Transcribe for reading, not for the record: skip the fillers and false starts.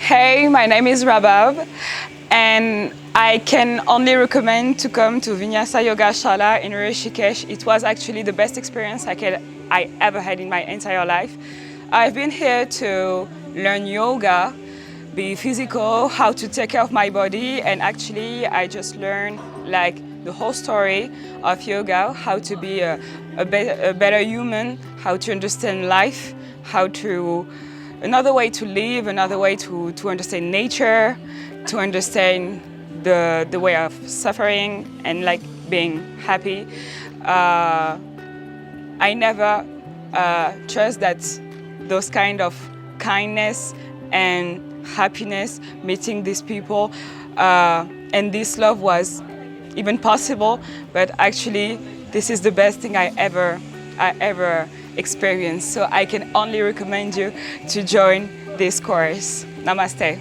Hey, my name is 𝗬𝗶𝗶, and I can only recommend to come to Vinyasa Yogashala in Rishikesh. It was actually the best experience I ever had in my entire life. I've been here to learn yoga, be physical, how to take care of my body, and actually I just learned like the whole story of yoga, how to be a better human, how to understand life, another way to live, another way to understand nature, to understand the way of suffering and like being happy. I never trust that those kind of kindness and happiness, meeting these people, and this love was even possible, but actually this is the best thing I ever experienced. So I can only recommend you to join this course. Namaste.